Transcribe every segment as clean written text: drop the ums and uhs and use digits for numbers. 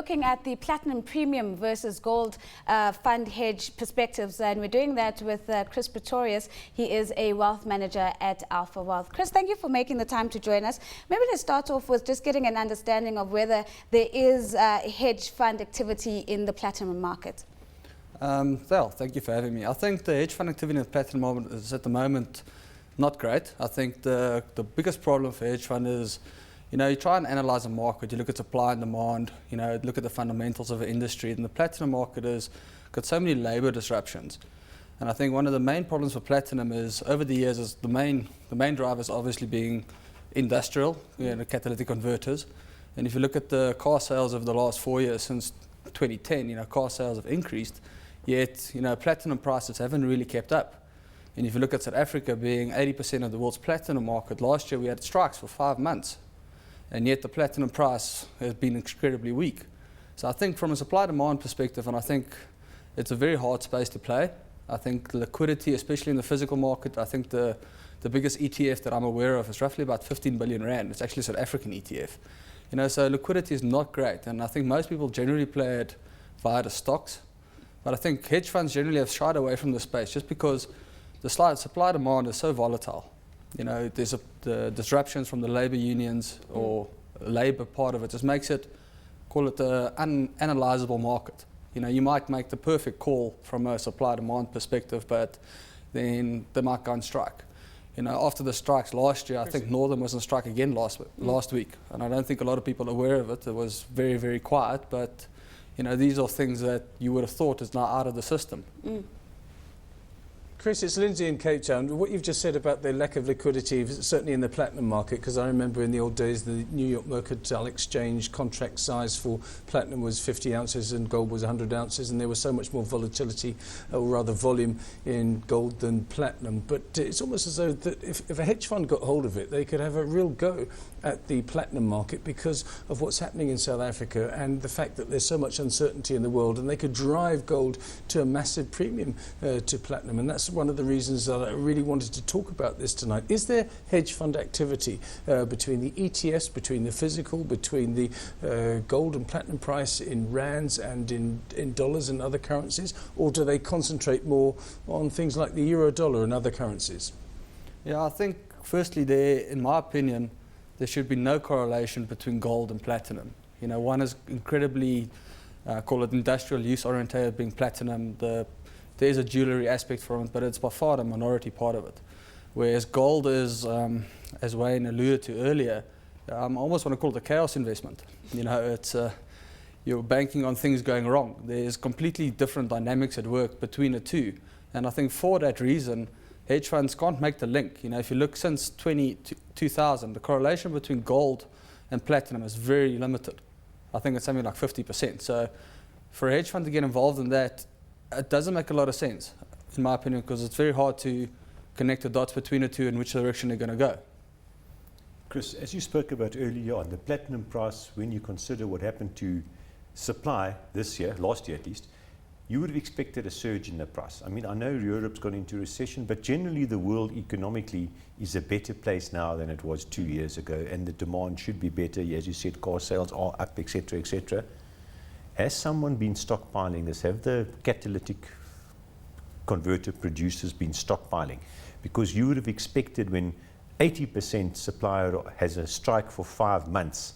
looking at the platinum premium versus gold fund hedge perspectives, and we're doing that with Chris Pretorius. He is a wealth manager at AlphaWealth. Chris, thank you for making the time to join us. Maybe let's start off with just getting an understanding of whether there is hedge fund activity in the platinum market. Well, thank you for having me. I think the hedge fund activity in the platinum market is at the moment not great. I think the biggest problem for hedge fund is, you try and analyze a market, you look at supply and demand, look at the fundamentals of the industry, and the platinum market has got so many labor disruptions. And I think one of the main problems for platinum is, over the years, is the main drivers obviously being industrial, catalytic converters. And if you look at the car sales over the last 4 years, since 2010, car sales have increased, yet, platinum prices haven't really kept up. And if you look at South Africa being 80% of the world's platinum market, last year we had strikes for 5 months. And yet the platinum price has been incredibly weak. So I think from a supply-demand perspective, and I think it's a very hard space to play. I think liquidity, especially in the physical market, I think the biggest ETF that I'm aware of is roughly about 15 billion rand. It's actually a South African ETF. So liquidity is not great. And I think most people generally play it via the stocks. But I think hedge funds generally have shied away from the space just because the supply-demand is so volatile. There's the disruptions from the labor unions or labor part of it just makes it, call it the unanalyzable market. You might make the perfect call from a supply-demand perspective, but then they might go on strike. After the strikes last year, I think Northern was on strike again last week, and I don't think a lot of people are aware of it. It was very, very quiet, but these are things that you would have thought is now out of the system. Chris, it's Lindsay in Cape Town. What you've just said about the lack of liquidity, certainly in the platinum market, because I remember in the old days the New York Mercantile Exchange contract size for platinum was 50 ounces and gold was 100 ounces, and there was so much more volatility, or rather volume, in gold than platinum. But it's almost as though that if a hedge fund got hold of it, they could have a real go at the platinum market because of what's happening in South Africa and the fact that there's so much uncertainty in the world, and they could drive gold to a massive premium to platinum. And that's one of the reasons that I really wanted to talk about this tonight. Is there hedge fund activity between the ETFs, between the physical, between the gold and platinum price in rands and in dollars and other currencies, or do they concentrate more on things like the euro dollar and other currencies? Yeah, I think firstly in my opinion, there should be no correlation between gold and platinum. One is incredibly, call it industrial use oriented, being platinum. There's a jewelry aspect from it, but it's by far the minority part of it. Whereas gold is, as Wayne alluded to earlier, I almost want to call it a chaos investment. It's you're banking on things going wrong. There's completely different dynamics at work between the two. And I think for that reason, hedge funds can't make the link. If you look since 2000, the correlation between gold and platinum is very limited. I think it's something like 50%. So for a hedge fund to get involved in that, it doesn't make a lot of sense, in my opinion, because it's very hard to connect the dots between the two and which direction they're going to go. Chris, as you spoke about earlier on, the platinum price, when you consider what happened to supply this year, last year at least, you would have expected a surge in the price. I mean, I know Europe's gone into recession, but generally the world economically is a better place now than it was 2 years ago, and the demand should be better. As you said, car sales are up, etc., etc. Has someone been stockpiling this? Have the catalytic converter producers been stockpiling? Because you would have expected when 80% supplier has a strike for 5 months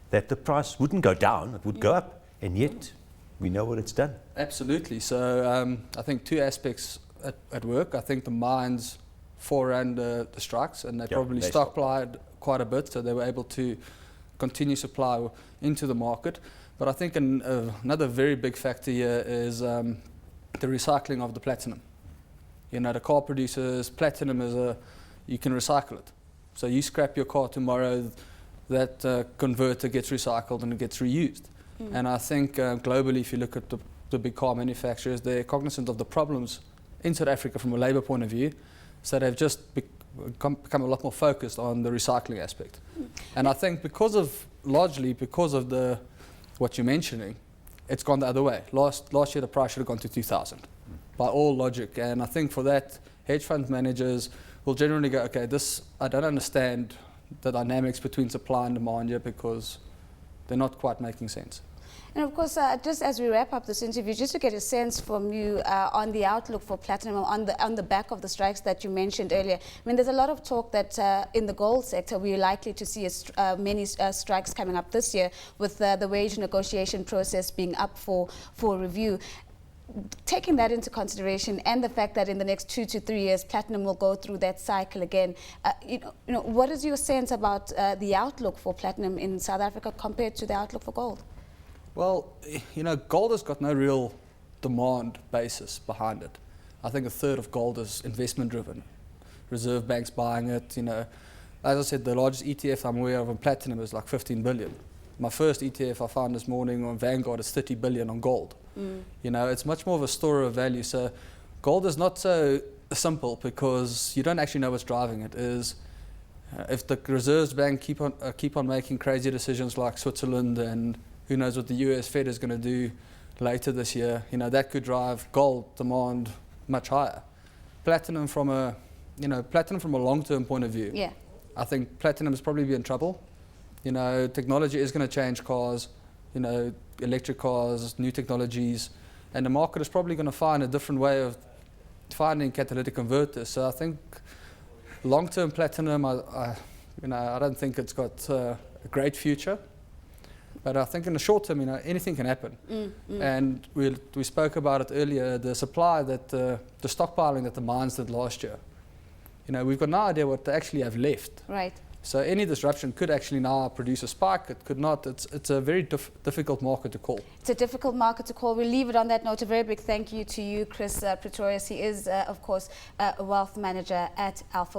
that the price wouldn't go down, it would go up, and yet we know what it's done. Absolutely. So I think two aspects at work. I think the mines foreran the strikes, and they probably stockpiled quite a bit, so they were able to continue supply into the market. But I think another very big factor here is the recycling of the platinum. The car producers, platinum you can recycle it. So you scrap your car tomorrow, that converter gets recycled and it gets reused. And I think globally, if you look at the big car manufacturers, they're cognizant of the problems in South Africa from a labor point of view. So they've just become a lot more focused on the recycling aspect. And I think largely because of what you're mentioning, it's gone the other way. Last year, the price should have gone to 2,000 by all logic. And I think for that, hedge fund managers will generally go, okay, I don't understand the dynamics between supply and demand here because they're not quite making sense. And of course, just as we wrap up this interview, just to get a sense from you on the outlook for platinum, on the back of the strikes that you mentioned earlier. I mean, there's a lot of talk that in the gold sector, we're likely to see many strikes coming up this year, with the wage negotiation process being up for review. Taking that into consideration, and the fact that in the next 2 to 3 years, platinum will go through that cycle again, what is your sense about the outlook for platinum in South Africa compared to the outlook for gold? Well, gold has got no real demand basis behind it. I think a third of gold is investment driven. Reserve banks buying it, As I said, the largest ETF I'm aware of on platinum is like 15 billion. My first ETF I found this morning on Vanguard is 30 billion on gold. It's much more of a store of value. So gold is not so simple, because you don't actually know what's driving it. If the Reserve Bank keep on making crazy decisions like Switzerland, and who knows what the US Fed is going to do later this year, that could drive gold demand much higher. Platinum from a long-term point of view, yeah, I think platinum is probably be in trouble. Technology is going to change cars, electric cars, new technologies, and the market is probably going to find a different way of finding catalytic converters. So I think long-term platinum, I don't think it's got a great future. But I think in the short term, anything can happen. And we spoke about it earlier, the supply the stockpiling that the mines did last year. We've got no idea what they actually have left. right. So any disruption could actually now produce a spike. It could not. It's a very difficult market to call. It's a difficult market to call. We'll leave it on that note. A very big thank you to you, Chris Pretorius. He is, of course, a wealth manager at Alpha.